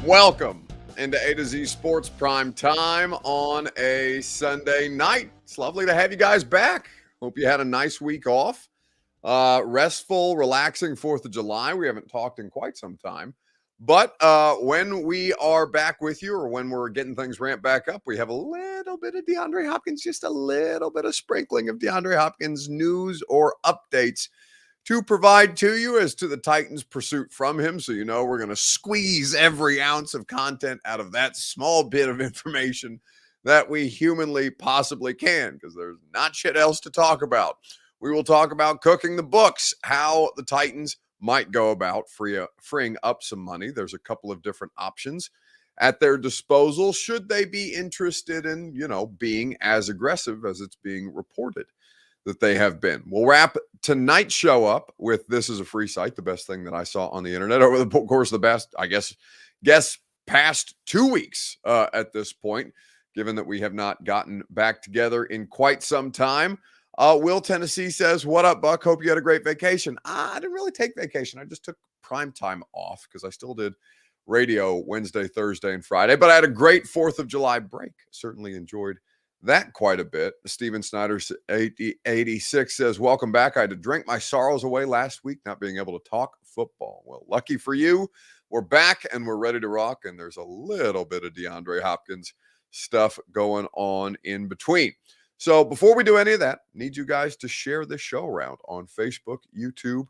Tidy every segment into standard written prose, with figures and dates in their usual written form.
Welcome into A to Z Sports Prime Time on a Sunday night. It's lovely to have you guys back. Hope you had a nice week off. Restful, relaxing 4th of July. We haven't talked in quite some time. But when we are back with you, or when we're getting things ramped back up, we have a little bit of DeAndre Hopkins, just a little bit of sprinkling of DeAndre Hopkins news or updates to provide to you as to the Titans' pursuit from him. So, you know, we're going to squeeze every ounce of content out of that small bit of information that we humanly possibly can, because there's not shit else to talk about. We will talk about cooking the books, how the Titans might go about freeing up some money. There's a couple of different options at their disposal should they be interested in, you know, being as aggressive as it's being reported that they have been. We'll wrap tonight's show up with This Is a Free Site, the best thing that I saw on the internet over the course of the best, I guess past 2 weeks at this point, given that we have not gotten back together in quite some time. Will Tennessee says, "What up, Buck? Hope you had a great vacation." I didn't really take vacation. I just took prime time off because I still did radio Wednesday, Thursday, and Friday. But I had a great 4th of July break. Certainly enjoyed that quite a bit. Steven Snyder 86 says, "Welcome back. I had to drink my sorrows away last week not being able to talk football." Well, lucky for you, we're back and we're ready to rock. And there's a little bit of DeAndre Hopkins stuff going on in between. So before we do any of that, need you guys to share this show around on Facebook, YouTube,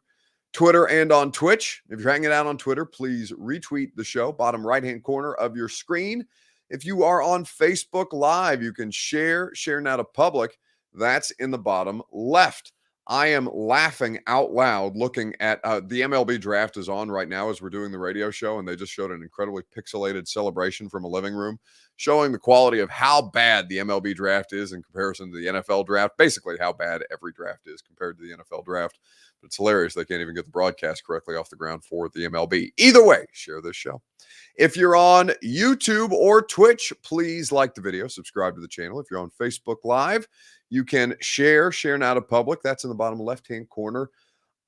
Twitter, and on Twitch. If you're hanging out on Twitter, please retweet the show, bottom right-hand corner of your screen. If you are on Facebook Live, you can share now to public. That's in the bottom left. I am laughing out loud looking at the MLB draft is on right now as we're doing the radio show, and they just showed an incredibly pixelated celebration from a living room showing the quality of how bad the MLB draft is in comparison to the NFL draft, basically how bad every draft is compared to the NFL draft. But it's hilarious. They can't even get the broadcast correctly off the ground for the MLB. Either way, share this show. If you're on YouTube or Twitch, please like the video, subscribe to the channel. If you're on Facebook Live, you can share now to public. That's in the bottom left-hand corner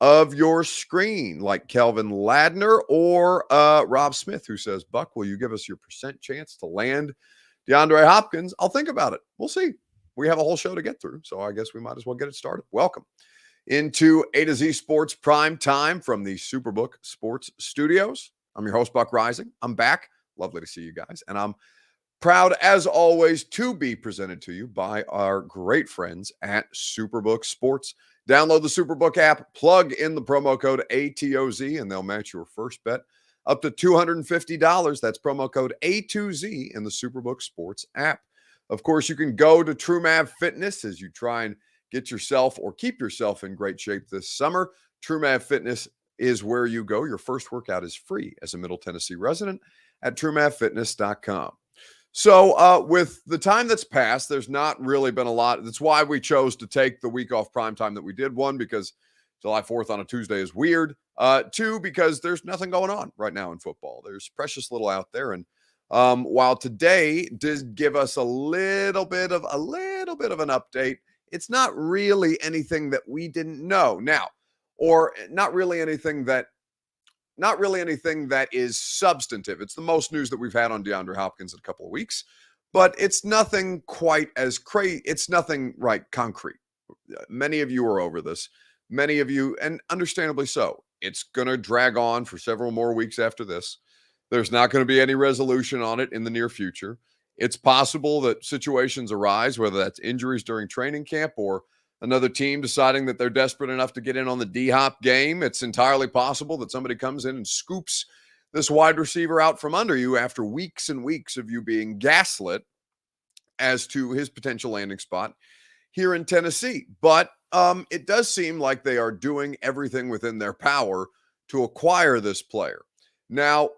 of your screen, like Kelvin Ladner or Rob Smith, who says, "Buck, will you give us your percent chance to land DeAndre Hopkins?" I'll think about it. We'll see. We have a whole show to get through, so I guess we might as well get it started. Welcome into A to Z Sports Prime Time from the Superbook Sports Studios. I'm your host, Buck Rising. I'm back. Lovely to see you guys. And I'm proud, as always, to be presented to you by our great friends at Superbook Sports. Download the Superbook app, plug in the promo code ATOZ, and they'll match your first bet up to $250. That's promo code A2Z in the Superbook Sports app. Of course, you can go to TrueMav Fitness as you try and get yourself or keep yourself in great shape this summer. TrueMav Fitness is where you go. Your first workout is free as a Middle Tennessee resident at TrueMavFitness.com. So with the time that's passed, there's not really been a lot. That's why we chose to take the week off prime time that we did. One, because July 4th on a Tuesday is weird. Two, because there's nothing going on right now in football. There's precious little out there. And while today did give us a little bit of an update, it's not really anything that we didn't know now, or not really anything that is substantive. It's the most news that we've had on DeAndre Hopkins in a couple of weeks, but it's nothing quite as crazy. It's nothing concrete. Many of you are over this. Many of you, and understandably so. It's going to drag on for several more weeks after this. There's not going to be any resolution on it in the near future. It's possible that situations arise, whether that's injuries during training camp or another team deciding that they're desperate enough to get in on the D-Hop game. It's entirely possible that somebody comes in and scoops this wide receiver out from under you after weeks and weeks of you being gaslit as to his potential landing spot here in Tennessee. But it does seem like they are doing everything within their power to acquire this player. Now,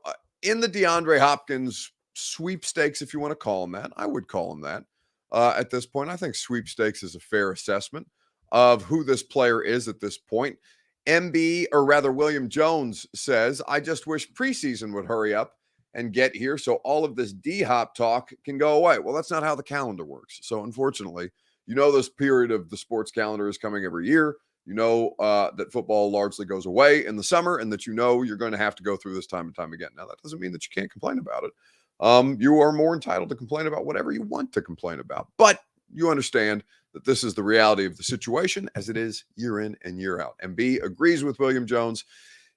in the DeAndre Hopkins sweepstakes, if you want to call him that, I would call him that. At this point, I think sweepstakes is a fair assessment of who this player is at this point. William Jones says, "I just wish preseason would hurry up and get here so all of this D-Hop talk can go away." Well, that's not how the calendar works. So unfortunately, you know, this period of the sports calendar is coming every year. You know that football largely goes away in the summer and that you know you're going to have to go through this time and time again. Now, that doesn't mean that you can't complain about it. You are more entitled to complain about whatever you want to complain about. But you understand that this is the reality of the situation as it is year in and year out. MB agrees with William Jones.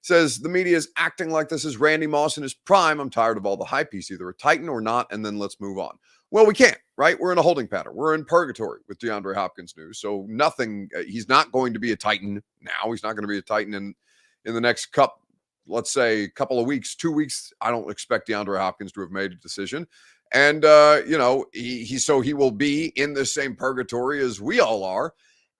Says the media is acting like this is Randy Moss in his prime. I'm tired of all the hype. He's either a Titan or not, and then let's move on. Well, we can't, right? We're in a holding pattern. We're in purgatory with DeAndre Hopkins news. So nothing, he's not going to be a Titan now. He's not going to be a Titan in the next let's say couple of weeks, 2 weeks. I don't expect DeAndre Hopkins to have made a decision. And, he will be in the same purgatory as we all are.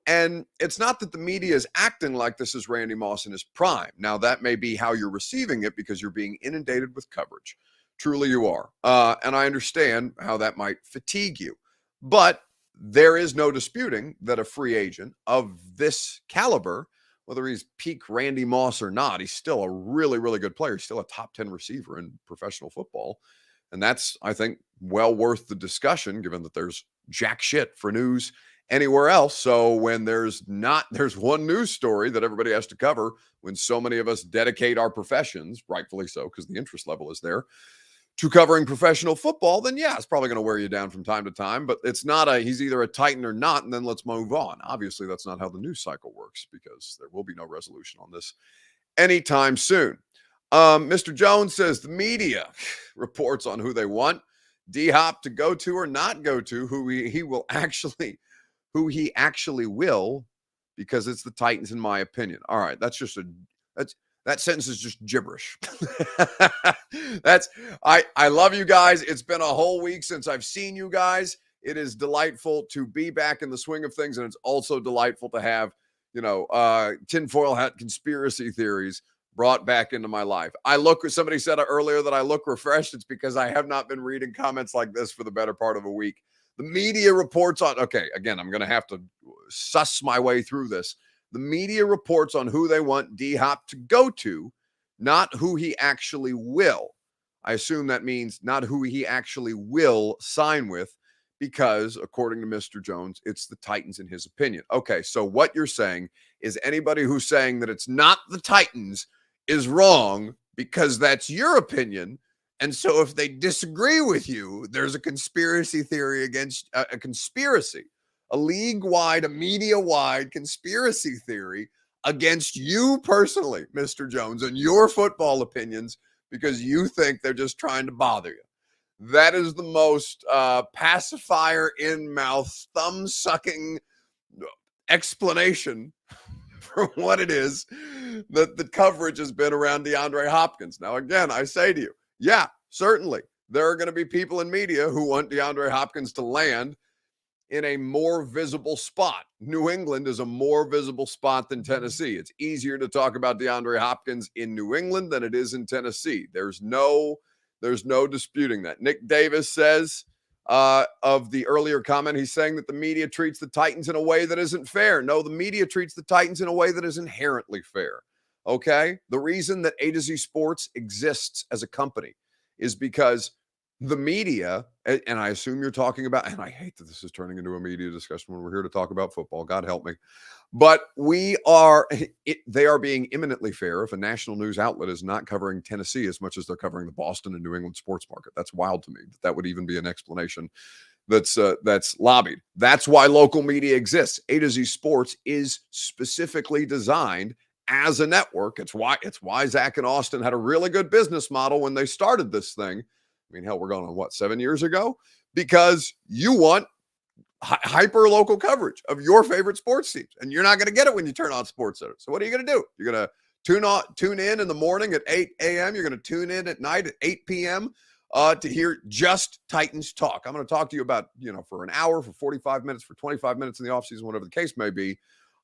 And it's not that the media is acting like this is Randy Moss in his prime. Now, that may be how you're receiving it because you're being inundated with coverage. Truly you are. And I understand how that might fatigue you. But there is no disputing that a free agent of this caliber, whether he's peak Randy Moss or not, he's still a really, really good player. He's still a top 10 receiver in professional football. And that's, I think, well worth the discussion, given that there's jack shit for news anywhere else. So when there's one news story that everybody has to cover, when so many of us dedicate our professions, rightfully so, because the interest level is there, to covering professional football, then yeah, it's probably going to wear you down from time to time, but it's not he's either a Titan or not, and then let's move on. Obviously, that's not how the news cycle works because there will be no resolution on this anytime soon. Mr. Jones says the media reports on who they want D-Hop to go to or not go to, who he actually will, because it's the Titans, in my opinion. All right, that sentence is just gibberish. I love you guys. It's been a whole week since I've seen you guys. It is delightful to be back in the swing of things, and it's also delightful to have, tinfoil hat conspiracy theories brought back into my life. Somebody said earlier that I look refreshed. It's because I have not been reading comments like this for the better part of a week. The media reports on, okay, again, I'm going to have to suss my way through this. The media reports on who they want D-Hop to go to, not who he actually will. I assume that means not who he actually will sign with, because according to Mr. Jones, it's the Titans in his opinion. Okay, so what you're saying is anybody who's saying that it's not the Titans is wrong because that's your opinion. And so if they disagree with you, there's a conspiracy theory against a league-wide, a media-wide conspiracy theory against you personally, Mr. Jones, and your football opinions because you think they're just trying to bother you. That is the most pacifier in-mouth, thumb-sucking explanation for what it is that the coverage has been around DeAndre Hopkins. Now, again, I say to you, yeah, certainly there are going to be people in media who want DeAndre Hopkins to land in a more visible spot. New England is a more visible spot than Tennessee. It's easier to talk about DeAndre Hopkins in New England than it is in Tennessee. There's no disputing that. Nick Davis says of the earlier comment, he's saying that the media treats the Titans in a way that isn't fair. No, the media treats the Titans in a way that is inherently fair. Okay? The reason that A to Z Sports exists as a company is because the media, and I assume you're talking about, and I hate that this is turning into a media discussion when we're here to talk about football, God help me, but they are being imminently fair if a national news outlet is not covering Tennessee as much as they're covering the Boston and New England sports market. That's wild to me that would even be an explanation that's lobbied. That's why local media exists. A to Z Sports is specifically designed as a network. It's why Zach and Austin had a really good business model when they started this thing. I mean, hell, we're going on 7 years ago? Because you want hyper local coverage of your favorite sports teams, and you're not going to get it when you turn on SportsCenter. So what are you going to do? You're going to tune in the morning at 8 a.m. You're going to tune in at night at 8 p.m. To hear just Titans talk. I'm going to talk to you about, for an hour, for 45 minutes, for 25 minutes in the offseason, whatever the case may be,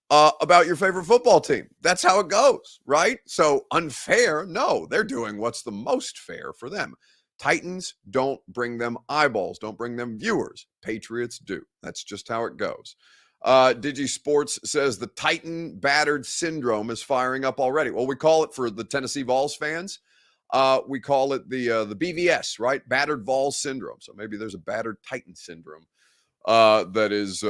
about your favorite football team. That's how it goes, right? So unfair? No, they're doing what's the most fair for them. Titans don't bring them eyeballs, don't bring them viewers. Patriots do. That's just how it goes. Digi Sports says the Titan battered syndrome is firing up already. Well, we call it, for the Tennessee Vols fans, we call it the BVS, right? Battered Vols syndrome. So maybe there's a battered Titan syndrome that is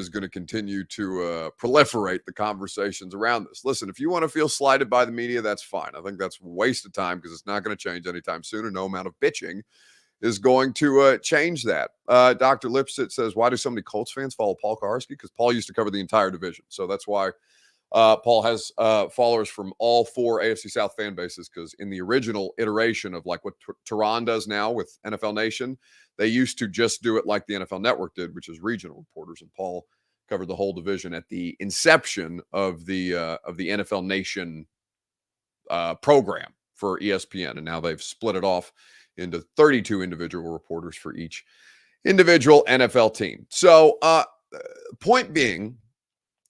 going to continue to proliferate the conversations around this. Listen, if you want to feel slighted by the media, that's fine. I think that's a waste of time because it's not going to change anytime soon, and no amount of bitching is going to change that. Dr. Lipsit says, why do so many Colts fans follow Paul Kaharski? Because Paul used to cover the entire division. So that's why Paul has followers from all four AFC South fan bases, because in the original iteration of like what Tehran does now with NFL Nation, they used to just do it like the NFL Network did, which is regional reporters. And Paul covered the whole division at the inception of the NFL Nation program for ESPN. And now they've split it off into 32 individual reporters for each individual NFL team. So point being,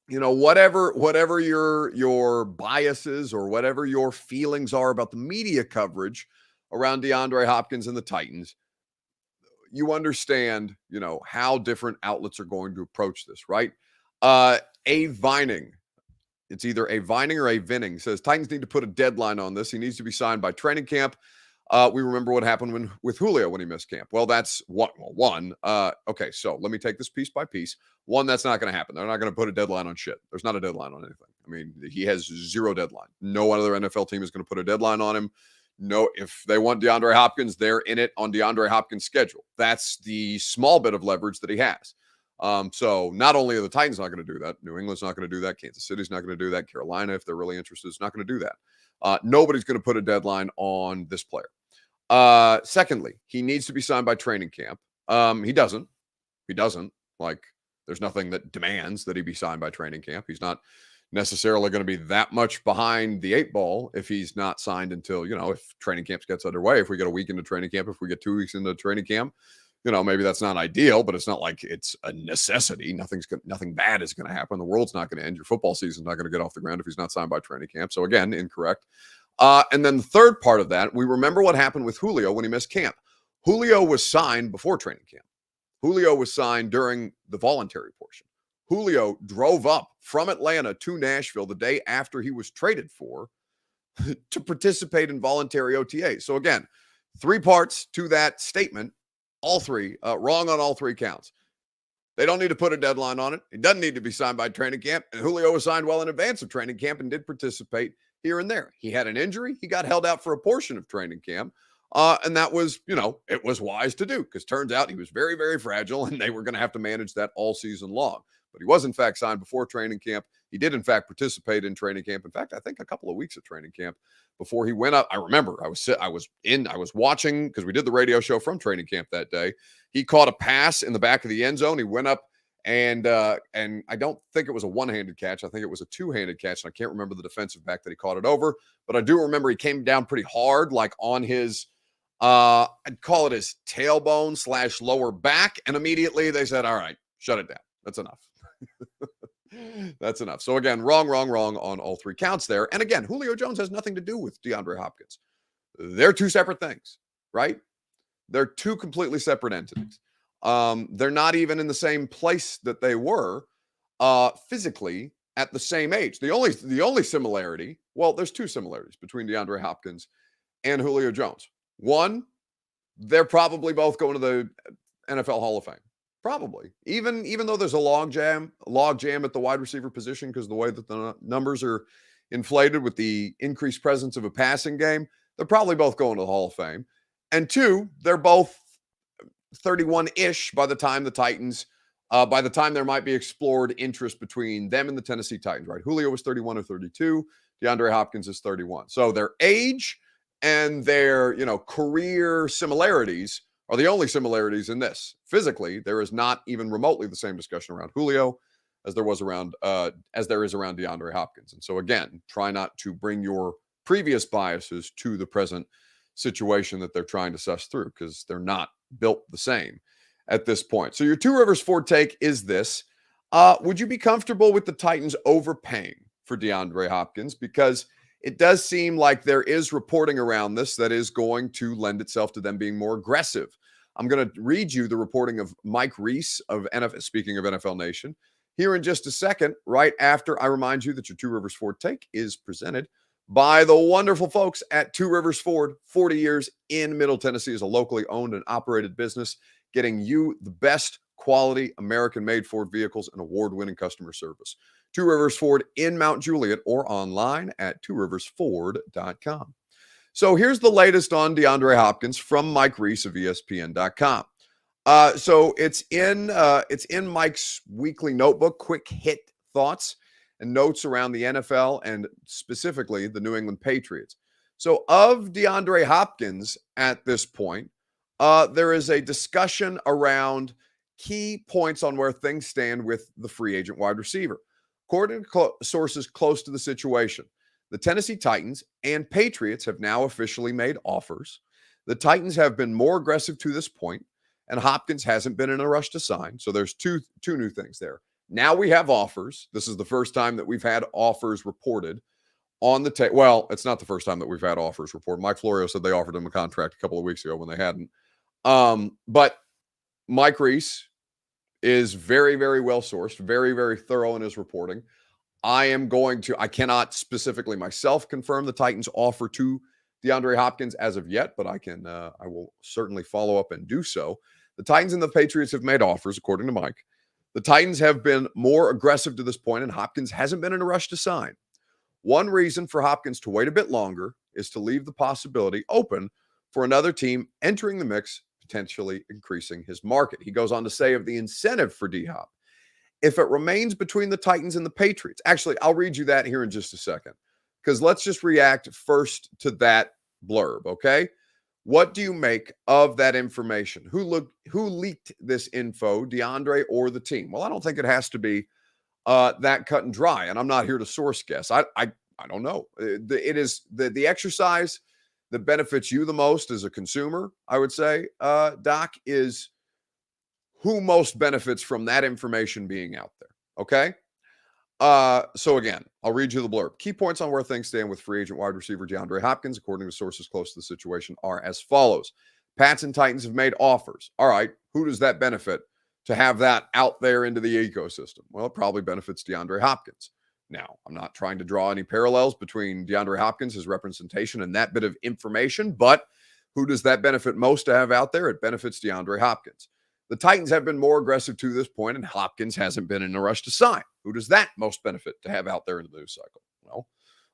you know, whatever your biases or whatever your feelings are about the media coverage around DeAndre Hopkins and the Titans, you understand, you know, how different outlets are going to approach this, right? A Vining, it's either a Vining or a Vinning, says Titans need to put a deadline on this. He needs to be signed by training camp. We remember what happened with Julio when he missed camp. Well, that's one. Okay, so let me take this piece by piece. One, that's not going to happen. They're not going to put a deadline on shit. There's not a deadline on anything. I mean, he has zero deadline. No other NFL team is going to put a deadline on him. No, if they want DeAndre Hopkins, they're in it on DeAndre Hopkins' schedule. That's the small bit of leverage that he has. So not only are the Titans not going to do that, New England's not going to do that, Kansas City's not going to do that, Carolina, if they're really interested, is not going to do that. Nobody's going to put a deadline on this player. Secondly, he needs to be signed by training camp. He doesn't. Like, there's nothing that demands that he be signed by training camp. He's not necessarily going to be that much behind the 8 ball if he's not signed until, you know, if training camp gets underway, if we get a week into training camp, if we get 2 weeks into training camp, you know, maybe that's not ideal, but it's not like it's a necessity. Nothing bad is going to happen. The world's not going to end. Your football season's not going to get off the ground if he's not signed by training camp. So again, incorrect. And then the third part of that, we remember what happened with Julio when he missed camp. Julio was signed before training camp. Julio was signed during the voluntary portion. Julio drove up from Atlanta to Nashville the day after he was traded for to participate in voluntary OTA. So again, 3 parts to that statement, all 3 wrong on all 3 counts. They don't need to put a deadline on it. It doesn't need to be signed by training camp. And Julio was signed well in advance of training camp and did participate here and there. He had an injury. He got held out for a portion of training camp. And that was, you know, it was wise to do, because turns out he was very, very fragile and they were going to have to manage that all season long. But he was in fact signed before training camp. He did in fact participate in training camp. In fact, I think a couple of weeks of training camp before he went up. I remember I was watching, because we did the radio show from training camp that day. He caught a pass in the back of the end zone. He went up and I don't think it was a one-handed catch. I think it was a two-handed catch. And I can't remember the defensive back that he caught it over, but I do remember he came down pretty hard, like on his, I'd call it his tailbone / lower back. And immediately they said, all right, shut it down. That's enough. That's enough. So again, wrong on all 3 counts there. And again, Julio Jones has nothing to do with DeAndre Hopkins. They're 2 separate things, right? They're 2 completely separate entities. They're not even in the same place that they were physically at the same age. The only similarity, well, there's 2 similarities between DeAndre Hopkins and Julio Jones. One, they're probably both going to the NFL Hall of Fame. Probably. Even though there's a log jam at the wide receiver position, because the way that the numbers are inflated with the increased presence of a passing game, they're probably both going to the Hall of Fame. And 2, they're both 31-ish by the time the Titans, by the time there might be explored interest between them and the Tennessee Titans, right? Julio was 31 or 32. DeAndre Hopkins is 31. So their age and their, you know, career similarities are the only similarities in this. Physically, there is not even remotely the same discussion around Julio as there is around DeAndre Hopkins. And so again, try not to bring your previous biases to the present situation that they're trying to suss through, because they're not built the same at this point. So your 2 Rivers Ford take is this. Would you be comfortable with the Titans overpaying for DeAndre Hopkins? Because it does seem like there is reporting around this that is going to lend itself to them being more aggressive. I'm going to read you the reporting of Mike Reese of NFL, speaking of NFL Nation, here in just a second, right after I remind you that your 2 Rivers Ford take is presented by the wonderful folks at 2 Rivers Ford. 40 years in Middle Tennessee as a locally owned and operated business, getting you the best quality American-made Ford vehicles and award-winning customer service. Two Rivers Ford in Mount Juliet or online at tworiversford.com. So here's the latest on DeAndre Hopkins from Mike Reese of ESPN.com. So it's in Mike's weekly notebook, quick hit thoughts and notes around the NFL and specifically the New England Patriots. So of DeAndre Hopkins at this point, there is a discussion around key points on where things stand with the free agent wide receiver. According to sources close to the situation, the Tennessee Titans and Patriots have now officially made offers. The Titans have been more aggressive to this point, and Hopkins hasn't been in a rush to sign. So there's two new things there. Now we have offers. This is the first time that we've had offers reported on the table. Well, it's not the first time that we've had offers reported. Mike Florio said they offered him a contract a couple of weeks ago when they hadn't. But Mike Reese is very, very well sourced, very, very thorough in his reporting. I cannot specifically myself confirm the Titans offer to DeAndre Hopkins as of yet, but I will certainly follow up and do so. The Titans and the Patriots have made offers, according to Mike. The Titans have been more aggressive to this point, and Hopkins hasn't been in a rush to sign. One reason for Hopkins to wait a bit longer is to leave the possibility open for another team entering the mix, potentially increasing his market. He goes on to say of the incentive for D-Hop, if it remains between the Titans and the Patriots. Actually, I'll read you that here in just a second, because let's just react first to that blurb, okay? What do you make of that information? Who leaked this info, DeAndre or the team? Well, I don't think it has to be that cut and dry, and I'm not here to source guess. I don't know. It is the exercise that benefits you the most as a consumer, I would say, Doc, is who most benefits from that information being out there, okay? So again, I'll read you the blurb. Key points on where things stand with free agent wide receiver DeAndre Hopkins, according to sources close to the situation, are as follows. Pats and Titans have made offers. All right, who does that benefit to have that out there into the ecosystem? Well, it probably benefits DeAndre Hopkins. Now, I'm not trying to draw any parallels between DeAndre Hopkins, his representation, and that bit of information, but who does that benefit most to have out there? It benefits DeAndre Hopkins. The Titans have been more aggressive to this point, and Hopkins hasn't been in a rush to sign. Who does that most benefit to have out there in the news cycle? Well,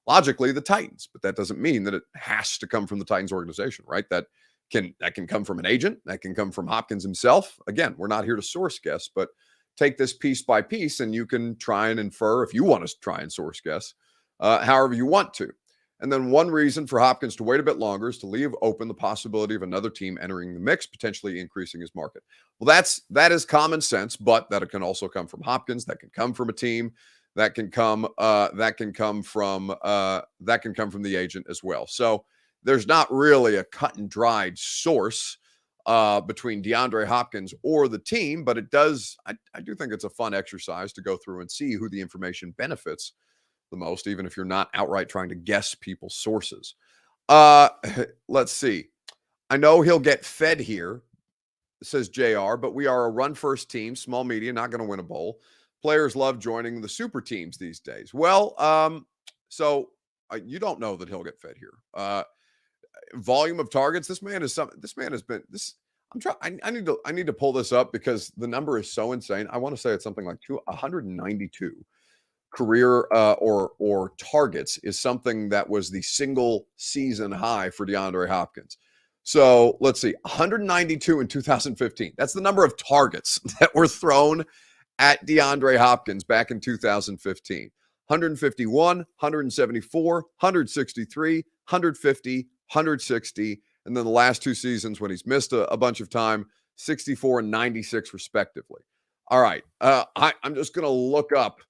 logically, the Titans, but that doesn't mean that it has to come from the Titans organization, right? That can come from an agent. That can come from Hopkins himself. Again, we're not here to source guess, but take this piece by piece, and you can try and infer, if you want to try and source guess, however you want to. And then one reason for Hopkins to wait a bit longer is to leave open the possibility of another team entering the mix, potentially increasing his market. Well, that is common sense, but that can also come from Hopkins. That can come from a team. That can come from the agent as well. So there's not really a cut and dried source between DeAndre Hopkins or the team, but it does. I do think it's a fun exercise to go through and see who the information benefits the most, even if you're not outright trying to guess people's sources. Let's see. I know he'll get fed here, says JR, but we are a run-first team, small media, not going to win a bowl. Players love joining the super teams these days. Well, you don't know that he'll get fed here. Volume of targets. This man has been. I need to pull this up because the number is so insane. I want to say it's something like 192. Career or targets is something that was the single season high for DeAndre Hopkins. So let's see, 192 in 2015. That's the number of targets that were thrown at DeAndre Hopkins back in 2015. 151, 174, 163, 150, 160, and then the last two seasons when he's missed a bunch of time, 64 and 96 respectively. All right, I'm just going to look up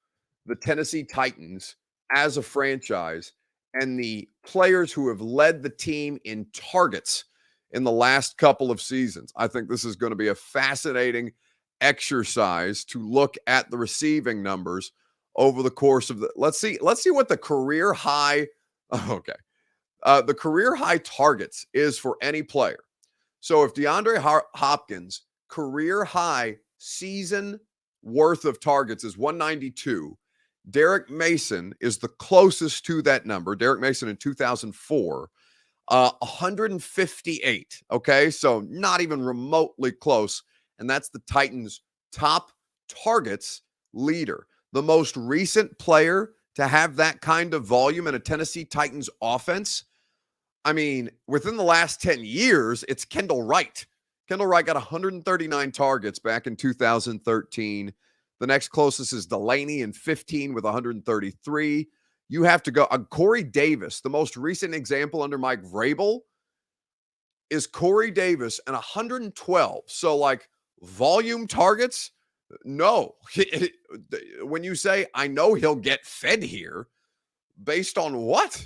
the Tennessee Titans as a franchise and the players who have led the team in targets in the last couple of seasons. I think this is going to be a fascinating exercise to look at the receiving numbers over the course of let's see what the career high, the career high targets is for any player. So if DeAndre Hopkins career high season worth of targets is 192, Derrick Mason is the closest to that number. Derrick Mason in 2004, 158. Okay, so not even remotely close. And that's the Titans' top targets leader. The most recent player to have that kind of volume in a Tennessee Titans offense, I mean, within the last 10 years, it's Kendall Wright. Kendall Wright got 139 targets back in 2013. The next closest is Delaney in 15 with 133. You have to go. Corey Davis, the most recent example under Mike Vrabel, is Corey Davis and 112. So, like, volume targets, no. When you say, I know he'll get fed here, based on what?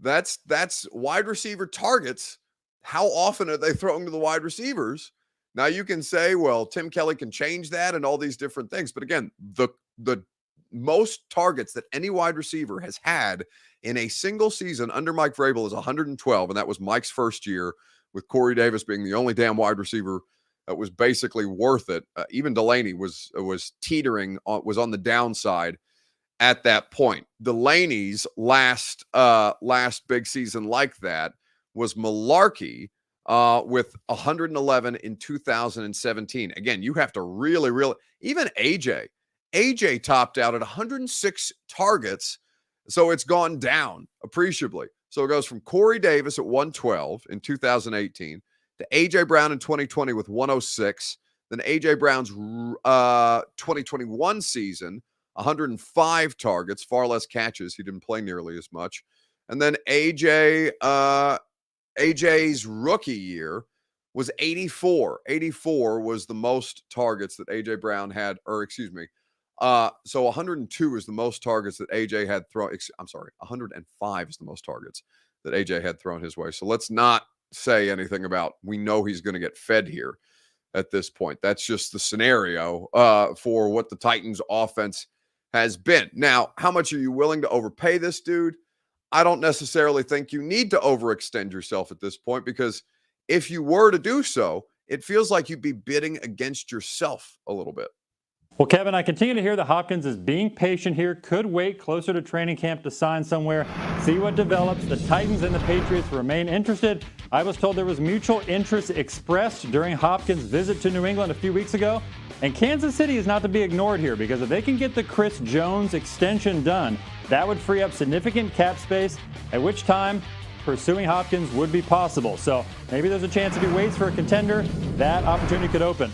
That's wide receiver targets. How often are they throwing to the wide receivers? Now you can say, well, Tim Kelly can change that and all these different things. But again, the most targets that any wide receiver has had in a single season under Mike Vrabel is 112. And that was Mike's first year, with Corey Davis being the only damn wide receiver that was basically worth it. Even Delaney was teetering, was on the downside at that point. Delaney's last big season like that was Malarkey with 111 in 2017. Again, you have to really, even AJ topped out at 106 targets, so it's gone down appreciably. So it goes from Corey Davis at 112 in 2018 to AJ Brown in 2020 with 106. Then AJ Brown's 2021 season, 105 targets, far less catches. He didn't play nearly as much. And then AJ's rookie year was 84. 84 was the most targets that AJ Brown had, so 102 is the most targets that AJ had thrown. 105 is the most targets that AJ had thrown his way. So let's not say anything about, we know he's going to get fed here at this point. That's just the scenario for what the Titans offense has been. Now, how much are you willing to overpay this dude? I don't necessarily think you need to overextend yourself at this point, because if you were to do so, it feels like you'd be bidding against yourself a little bit. Well, Kevin, I continue to hear that Hopkins is being patient here, could wait closer to training camp to sign somewhere, see what develops. The Titans and the Patriots remain interested. I was told there was mutual interest expressed during Hopkins' visit to New England a few weeks ago. And Kansas City is not to be ignored here, because if they can get the Chris Jones extension done, that would free up significant cap space, at which time pursuing Hopkins would be possible. So maybe there's a chance if he waits for a contender, that opportunity could open.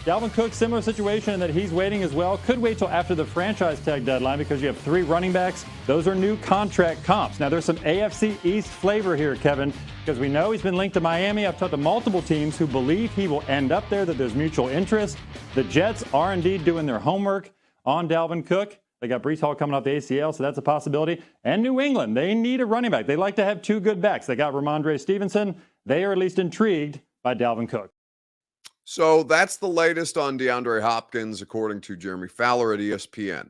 Dalvin Cook, similar situation in that he's waiting as well. Could wait till after the franchise tag deadline, because you have 3 running backs. Those are new contract comps. Now, there's some AFC East flavor here, Kevin, because we know he's been linked to Miami. I've talked to multiple teams who believe he will end up there, that there's mutual interest. The Jets are indeed doing their homework on Dalvin Cook. They got Breece Hall coming off the ACL, so that's a possibility. And New England, they need a running back. They like to have 2 good backs. They got Ramondre Stevenson. They are at least intrigued by Dalvin Cook. So that's the latest on DeAndre Hopkins, according to Jeremy Fowler at ESPN.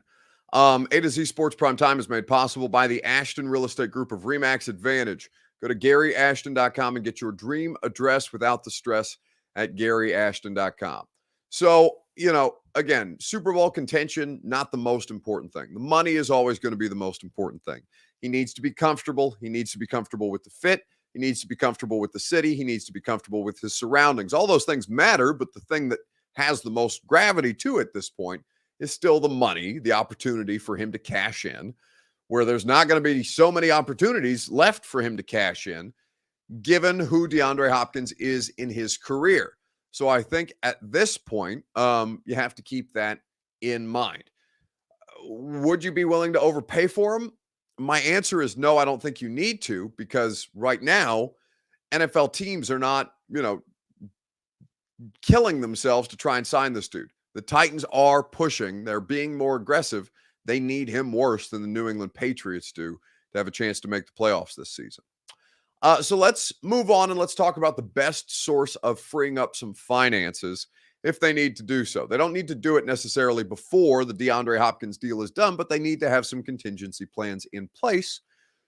A to Z Sports Prime Time is made possible by the Ashton Real Estate Group of RE/MAX Advantage. Go to GaryAshton.com and get your dream address without the stress at GaryAshton.com. So, again, Super Bowl contention, not the most important thing. The money is always going to be the most important thing. He needs to be comfortable. He needs to be comfortable with the fit. He needs to be comfortable with the city. He needs to be comfortable with his surroundings. All those things matter, but the thing that has the most gravity to it at this point is still the money, the opportunity for him to cash in, where there's not going to be so many opportunities left for him to cash in, given who DeAndre Hopkins is in his career. So I think at this point, you have to keep that in mind. Would you be willing to overpay for him? My answer is no, I don't think you need to, because right now, NFL teams are not, killing themselves to try and sign this dude. The Titans are pushing. They're being more aggressive. They need him worse than the New England Patriots do to have a chance to make the playoffs this season. So let's move on and let's talk about the best source of freeing up some finances if they need to do so. They don't need to do it necessarily before the DeAndre Hopkins deal is done, but they need to have some contingency plans in place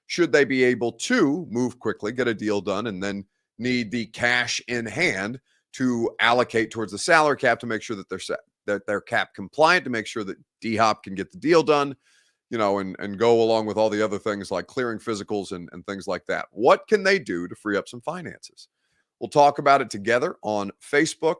should they be able to move quickly, get a deal done, and then need the cash in hand to allocate towards the salary cap to make sure that they're set, that they're cap compliant, to make sure that D-Hop can get the deal done, and go along with all the other things like clearing physicals and things like that. What can they do to free up some finances? We'll talk about it together on Facebook,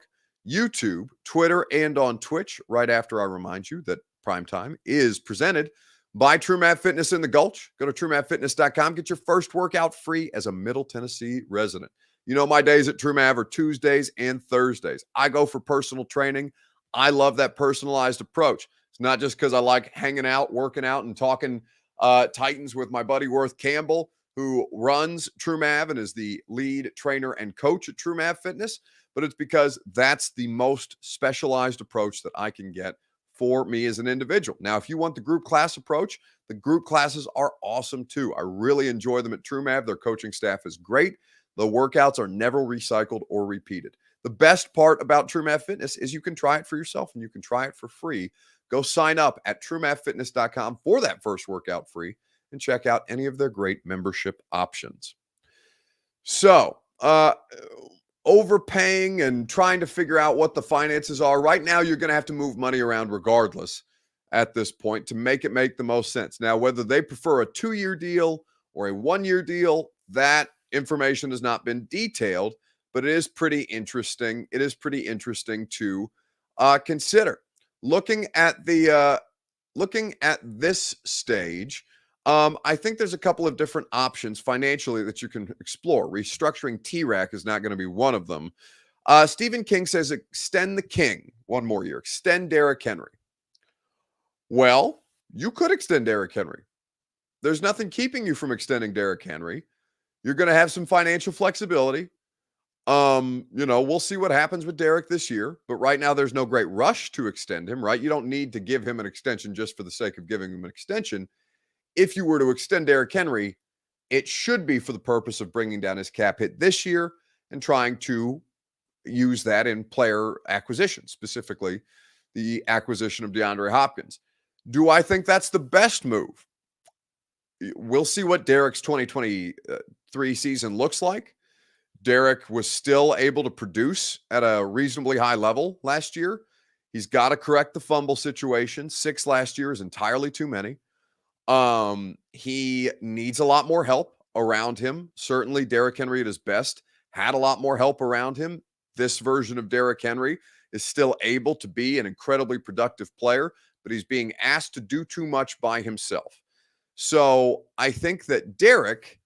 YouTube, Twitter, and on Twitch. Right after I remind you that Primetime is presented by TrueMath Fitness in the Gulch. Go to TrueMathFitness.com. Get your first workout free as a Middle Tennessee resident. You know, my days at TrueMath are Tuesdays and Thursdays. I go for personal training. I love that personalized approach. It's not just because I like hanging out, working out, and talking Titans with my buddy Worth Campbell, who runs TrueMath and is the lead trainer and coach at TrueMath Fitness, but it's because that's the most specialized approach that I can get for me as an individual. Now, if you want the group class approach, the group classes are awesome too. I really enjoy them at TrueMath. Their coaching staff is great. The workouts are never recycled or repeated. The best part about TrueMath Fitness is you can try it for yourself and you can try it for free. Go sign up at TrueMathFitness.com for that first workout free and check out any of their great membership options. So, overpaying and trying to figure out what the finances are. Right now, you're going to have to move money around regardless at this point to make it make the most sense. Now, whether they prefer a 2-year deal or a 1-year deal, that information has not been detailed, but it is pretty interesting. It is pretty interesting to consider. Looking at this stage, I think there's a couple of different options financially that you can explore. Restructuring T-Rack is not going to be one of them. Stephen King says extend the King one more year. Extend Derrick Henry. Well, you could extend Derrick Henry. There's nothing keeping you from extending Derrick Henry. You're going to have some financial flexibility. We'll see what happens with Derrick this year, but right now there's no great rush to extend him, right? You don't need to give him an extension just for the sake of giving him an extension. If you were to extend Derrick Henry, it should be for the purpose of bringing down his cap hit this year and trying to use that in player acquisition, specifically the acquisition of DeAndre Hopkins. Do I think that's the best move? We'll see what Derrick's 2023 season looks like. Derrick was still able to produce at a reasonably high level last year. He's got to correct the fumble situation. 6 last year is entirely too many. He needs a lot more help around him. Certainly, Derrick Henry at his best had a lot more help around him. This version of Derrick Henry is still able to be an incredibly productive player, but he's being asked to do too much by himself. So I think that Derrick,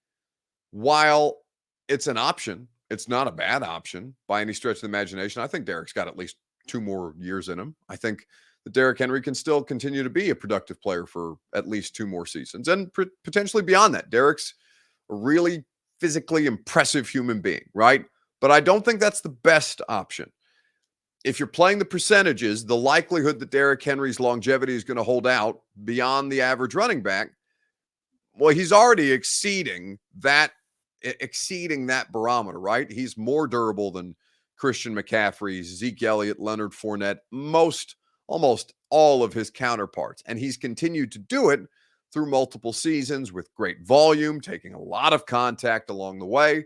while it's an option, it's not a bad option by any stretch of the imagination. I think Derrick's got at least 2 more years in him. I think that Derrick Henry can still continue to be a productive player for at least 2 more seasons and potentially beyond that. Derrick's a really physically impressive human being, right? But I don't think that's the best option. If you're playing the percentages, the likelihood that Derrick Henry's longevity is going to hold out beyond the average running back, well, he's already exceeding that barometer, right? He's more durable than Christian McCaffrey, Zeke Elliott, Leonard Fournette, almost all of his counterparts. And he's continued to do it through multiple seasons with great volume, taking a lot of contact along the way.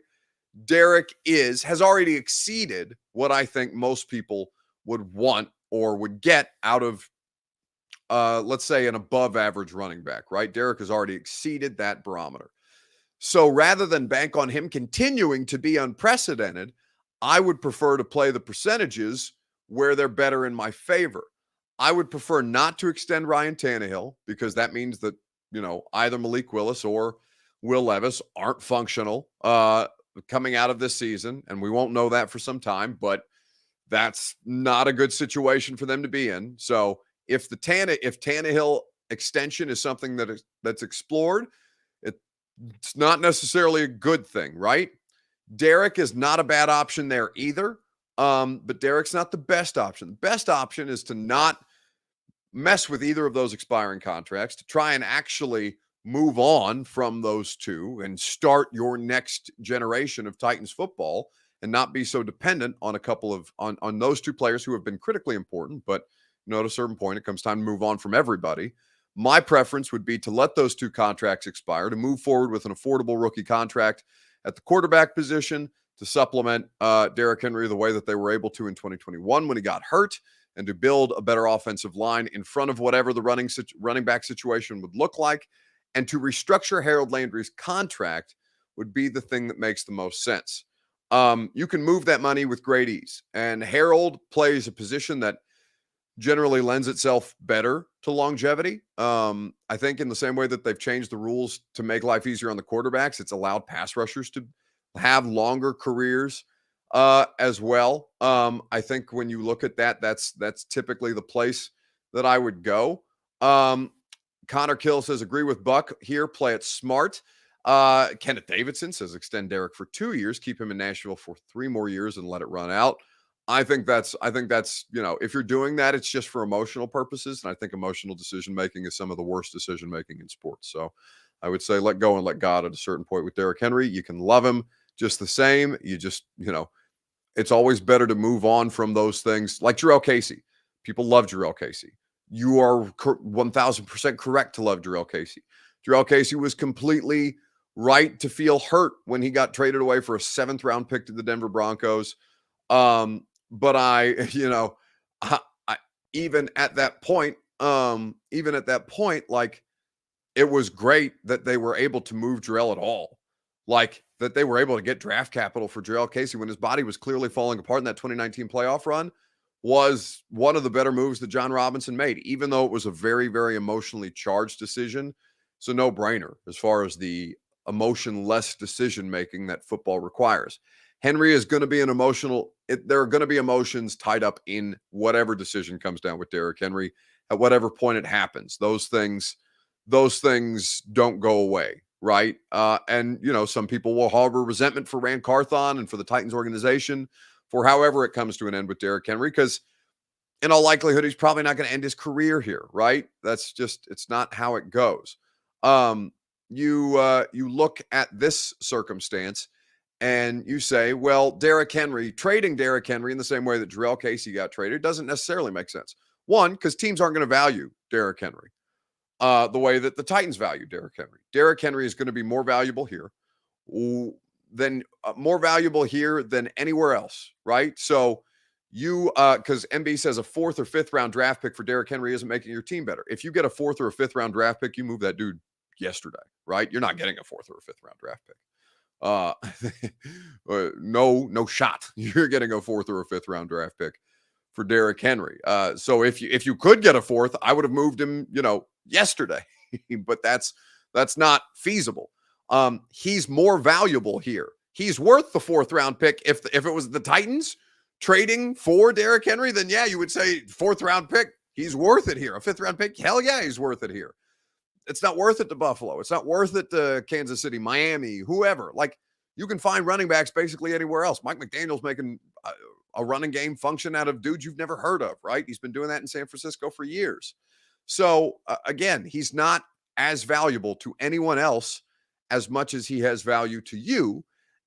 Derrick has already exceeded what I think most people would want or would get out of, let's say, an above average running back, right? Derrick has already exceeded that barometer. So rather than bank on him continuing to be unprecedented, I would prefer to play the percentages where they're better in my favor. I would prefer not to extend Ryan Tannehill because that means that, either Malik Willis or Will Levis aren't functional coming out of this season. And we won't know that for some time, but that's not a good situation for them to be in. So if Tannehill extension is something that's explored, it's not necessarily a good thing, right? Derrick is not a bad option there either. But Derrick's not the best option. The best option is to not mess with either of those expiring contracts, to try and actually move on from those two and start your next generation of Titans football and not be so dependent on on those 2 players who have been critically important. But at a certain point, it comes time to move on from everybody. My preference would be to let those 2 contracts expire, to move forward with an affordable rookie contract at the quarterback position to supplement Derrick Henry the way that they were able to in 2021 when he got hurt, and to build a better offensive line in front of whatever the running back situation would look like, and to restructure Harold Landry's contract would be the thing that makes the most sense. you can move that money with great ease. And Harold plays a position that generally lends itself better to longevity. I think in the same way that they've changed the rules to make life easier on the quarterbacks, it's allowed pass rushers to have longer careers as well. I think when you look at that, that's typically the place that I would go. Connor Kill says, agree with Buck here, play it smart. Kenneth Davidson says, extend Derrick for 2 years, keep him in Nashville for 3 more years and let it run out. I think that's, if you're doing that, it's just for emotional purposes. And I think emotional decision-making is some of the worst decision-making in sports. So I would say let go and let God at a certain point with Derrick Henry. You can love him just the same. You just, it's always better to move on from those things. Like Jurrell Casey. People love Jurrell Casey. You are 1,000% correct to love Jurrell Casey. Jurrell Casey was completely right to feel hurt when he got traded away for a 7th-round pick to the Denver Broncos. But I even at that point, like, it was great that they were able to move Jurrell at all. Like, that they were able to get draft capital for Jurrell Casey when his body was clearly falling apart in that 2019 playoff run was one of the better moves that John Robinson made, even though it was a very, very emotionally charged decision. It's a no-brainer as far as the emotionless decision-making that football requires. Henry is going to be there are going to be emotions tied up in whatever decision comes down with Derrick Henry at whatever point it happens. Those things don't go away, right? And, some people will harbor resentment for Rand Carthon and for the Titans organization for however it comes to an end with Derrick Henry, because in all likelihood, he's probably not going to end his career here, right? That's just, it's not how it goes. You look at this circumstance and you say, well, trading Derrick Henry in the same way that Jurrell Casey got traded doesn't necessarily make sense. One, because teams aren't going to value Derrick Henry the way that the Titans value Derrick Henry. Derrick Henry is going to be more valuable here than anywhere else, right? So because MB says a 4th or 5th round draft pick for Derrick Henry isn't making your team better. If you get a 4th or a 5th round draft pick, you move that dude yesterday, right? You're not getting a 4th or a 5th round draft pick. No shot. You're getting a 4th or a 5th round draft pick for Derrick Henry. So if you could get a 4th, I would have moved him, yesterday, but that's not feasible. He's more valuable here. He's worth the 4th round pick. If it was the Titans trading for Derrick Henry, then yeah, you would say 4th round pick. He's worth it here. A 5th round pick. Hell yeah, he's worth it here. It's not worth it to Buffalo. It's not worth it to Kansas City, Miami, whoever. Like, you can find running backs basically anywhere else. Mike McDaniel's making a running game function out of dudes you've never heard of, right? He's been doing that in San Francisco for years. So, again, he's not as valuable to anyone else as much as he has value to you.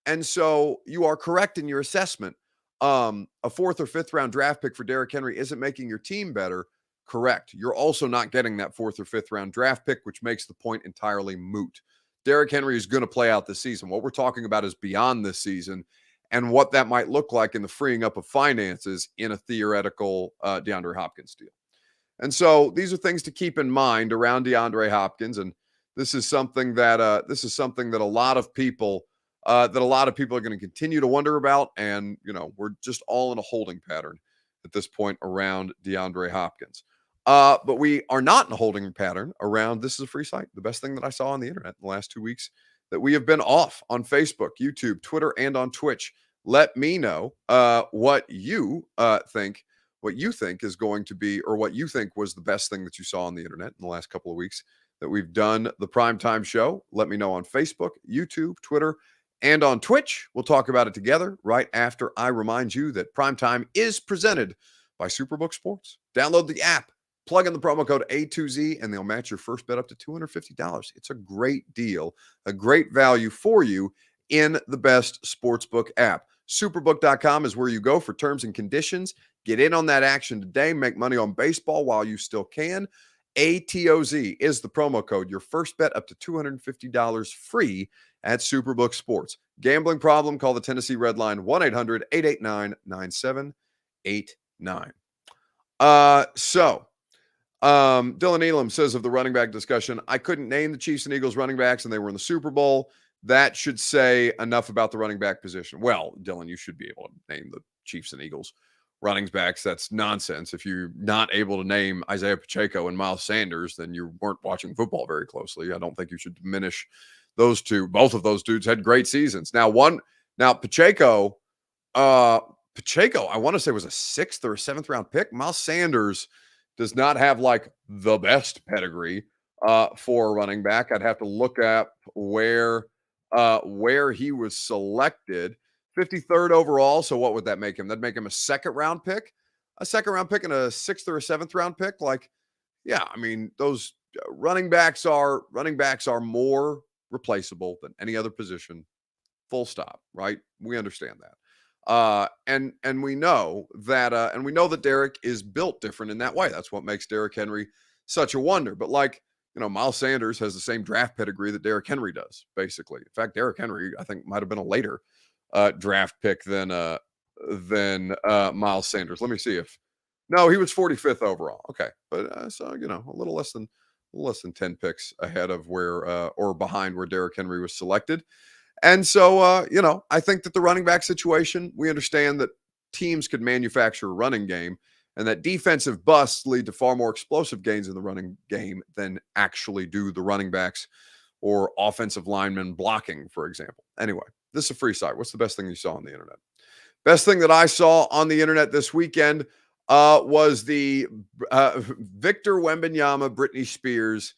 And so you are correct in your assessment. A 4th or 5th round draft pick for Derrick Henry isn't making your team better. Correct. You're also not getting that 4th or 5th round draft pick, which makes the point entirely moot. Derrick Henry is going to play out this season. What we're talking about is beyond this season and what that might look like in the freeing up of finances in a theoretical DeAndre Hopkins deal. And so these are things to keep in mind around DeAndre Hopkins. And this is something that a lot of people are going to continue to wonder about. And, we're just all in a holding pattern at this point around DeAndre Hopkins. But we are not in a holding pattern around this is a free site. The best thing that I saw on the internet in the last 2 weeks that we have been off on Facebook, YouTube, Twitter, and on Twitch. Let me know what you think is going to be, or what you think was the best thing that you saw on the internet in the last couple of weeks that we've done the Primetime Show. Let me know on Facebook, YouTube, Twitter, and on Twitch. We'll talk about it together right after I remind you that Primetime is presented by Superbook Sports. Download the app, plug in the promo code A2Z, and they'll match your first bet up to $250. It's a great deal, a great value for you in the best sportsbook app. Superbook.com is where you go for terms and conditions. Get in on that action today. Make money on baseball while you still can. ATOZ is the promo code. Your first bet up to $250 free at Superbook Sports. Gambling problem? Call the Tennessee Red Line, 1-800-889-9789. Dylan Elam says of the running back discussion, I couldn't name the Chiefs and Eagles running backs and they were in the Super Bowl. that should say enough about the running back position. Well, Dylan, you should be able to name the Chiefs and Eagles running backs. That's nonsense. If you're not able to name Isaiah Pacheco and Miles Sanders, then you weren't watching football very closely. I don't think you should diminish those two. Both of those dudes had great seasons. Now Pacheco, I want to say was a 6th or a 7th round pick. Miles Sanders does not have like the best pedigree for a running back. I'd have to look at where he was selected. 53rd overall. So what would that make him? That'd make him a 2nd round pick, and a 6th or a 7th round pick. Like, yeah, I mean, those running backs are more replaceable than any other position. Full stop. Right? We understand that. And we know that Derrick is built different in that way. That's what makes Derrick Henry such a wonder. But like, Miles Sanders has the same draft pedigree that Derrick Henry does, basically. In fact, Derrick Henry, I think, might have been a later draft pick than Miles Sanders. Let me see no, he was 45th overall. Okay, but so a little less than 10 picks ahead of where or behind where Derrick Henry was selected. And so I think that the running back situation, we understand that teams could manufacture a running game, and that defensive busts lead to far more explosive gains in the running game than actually do the running backs or offensive linemen blocking, for example. Anyway, this is a free site. What's the best thing you saw on the internet? Best thing that I saw on the internet this weekend was the Victor Wembanyama, Britney Spears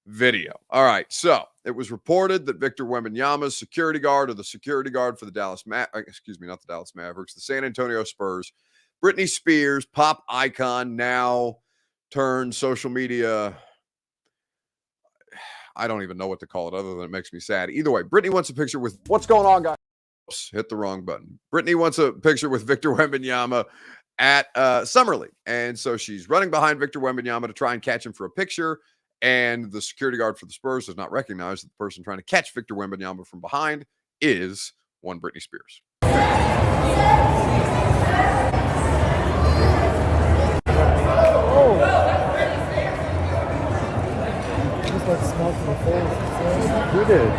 video. All right. So it was reported that Victor Wembanyama's security guard, or the security guard for the the San Antonio Spurs, Britney Spears, pop icon, now turned social media. I don't even know what to call it other than it makes me sad. Either way, Britney wants a picture with what's going on, guys. Oops, hit the wrong button. Britney wants a picture with Victor Wembanyama at Summer League. And so she's running behind Victor Wembanyama to try and catch him for a picture. And the security guard for the Spurs does not recognize that the person trying to catch Victor Wembanyama from behind is one Britney Spears. Who did?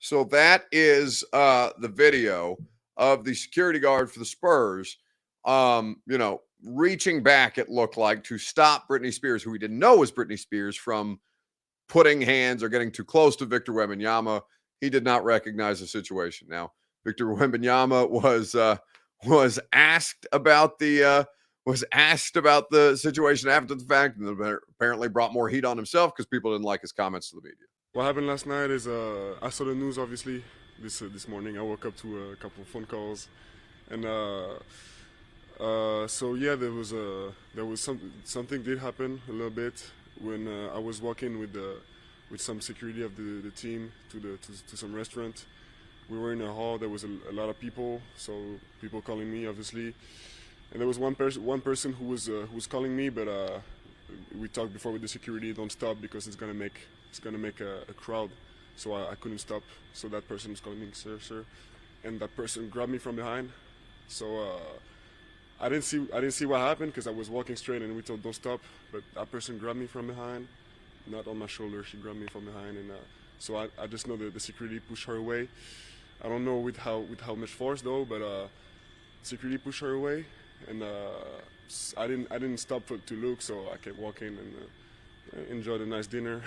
So that is the video of the security guard for the Spurs, reaching back, it looked like, to stop Britney Spears, who we didn't know was Britney Spears, from putting hands or getting too close to Victor Wembanyama. He did not recognize the situation. Now, Victor Wembanyama was asked about the situation after the fact, and apparently brought more heat on himself because people didn't like his comments to the media. What happened last night is I saw the news, obviously, this morning. I woke up to a couple of phone calls, and so yeah, there was something did happen a little bit when I was walking with some security of the team to some restaurant. We were in a hall. There was a lot of people, so people calling me, obviously, and there was one person who was calling me, but we talked before with the security. Don't stop because it's gonna make a crowd. So I couldn't stop. So that person was calling me, sir, and that person grabbed me from behind. So I didn't see what happened because I was walking straight and we told don't stop. But that person grabbed me from behind, not on my shoulder. She grabbed me from behind, and so I just know that the security pushed her away. I don't know with how much force though, but security pushed her away, and I didn't stop to look, so I kept walking and enjoyed a nice dinner.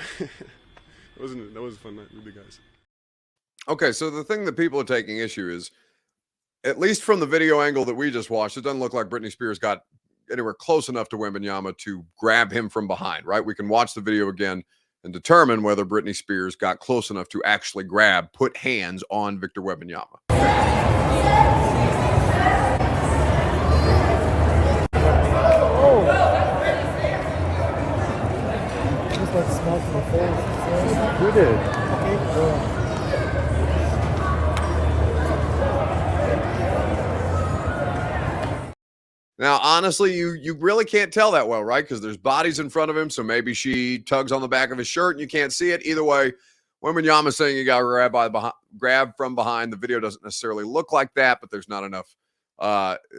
That was a fun night with the guys. Okay, so the thing that people are taking issue is, at least from the video angle that we just watched, it doesn't look like Britney Spears got anywhere close enough to Wembanyama to grab him from behind, right? We can watch the video again and determine whether Britney Spears got close enough to actually put hands on Victor Wembanyama. Who did? Now, honestly, you really can't tell that well, right? Because there's bodies in front of him, so maybe she tugs on the back of his shirt and you can't see it. Either way, Wembanyama saying he got grabbed from behind. The video doesn't necessarily look like that, but there's not enough.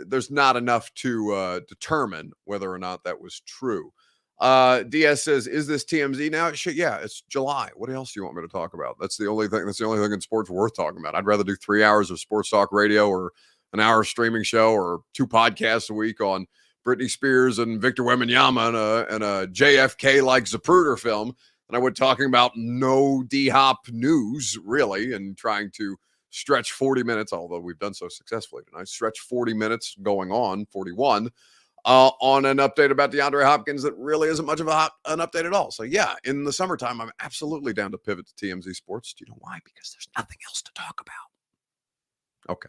There's not enough to determine whether or not that was true. DS says, "Is this TMZ now?" Yeah, it's July. What else do you want me to talk about? That's the only thing. That's the only thing in sports worth talking about. I'd rather do 3 hours of sports talk radio or an hour streaming show or 2 podcasts a week on Britney Spears and Victor Wembanyama and a JFK-like Zapruder film than I would talking about no D-Hop news, really, and trying to stretch 40 minutes, although we've done so successfully tonight, stretch 40 minutes going on, 41, on an update about DeAndre Hopkins that really isn't much of an update at all. So, yeah, in the summertime, I'm absolutely down to pivot to TMZ Sports. Do you know why? Because there's nothing else to talk about. Okay.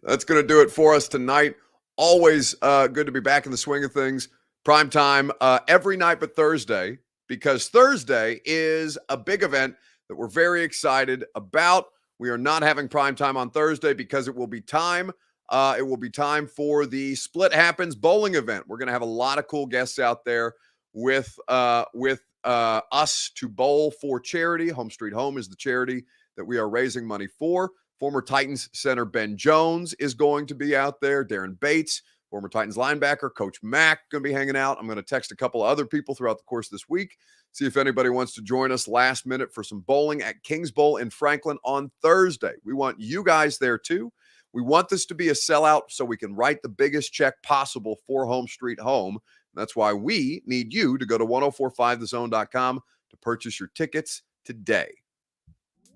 That's going to do it for us tonight. Always good to be back in the swing of things. Prime time every night but Thursday, because Thursday is a big event that we're very excited about. We are not having prime time on Thursday because it will be time. It will be time for the Split Happens bowling event. We're going to have a lot of cool guests out there with us to bowl for charity. Home Street Home is the charity that we are raising money for. Former Titans center Ben Jones is going to be out there. Darren Bates, former Titans linebacker, Coach Mack, going to be hanging out. I'm going to text a couple of other people throughout the course of this week, see if anybody wants to join us last minute for some bowling at Kings Bowl in Franklin on Thursday. We want you guys there too. We want this to be a sellout so we can write the biggest check possible for Home Street Home. That's why we need you to go to 1045thezone.com to purchase your tickets today.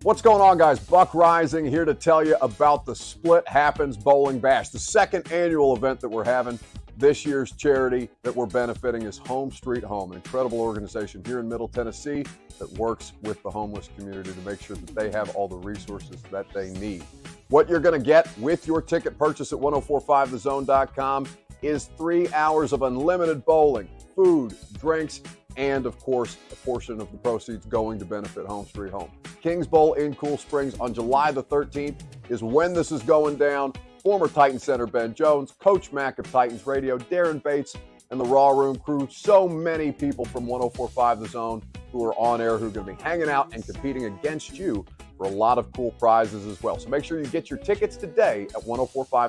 What's going on, guys? Buck Rising here to tell you about the Split Happens Bowling Bash. The second annual event that we're having. This year's charity that we're benefiting is Home Street Home, an incredible organization here in Middle Tennessee that works with the homeless community to make sure that they have all the resources that they need. What you're going to get with your ticket purchase at 1045thezone.com is 3 hours of unlimited bowling, food, drinks, and, of course, a portion of the proceeds going to benefit Home Street Home. Kings Bowl in Cool Springs on July the 13th is when this is going down. Former Titan center Ben Jones, Coach Mack of Titans Radio, Darren Bates, and the Raw Room crew. So many people from 1045 The Zone who are on air who are going to be hanging out and competing against you for a lot of cool prizes as well. So make sure you get your tickets today at 1045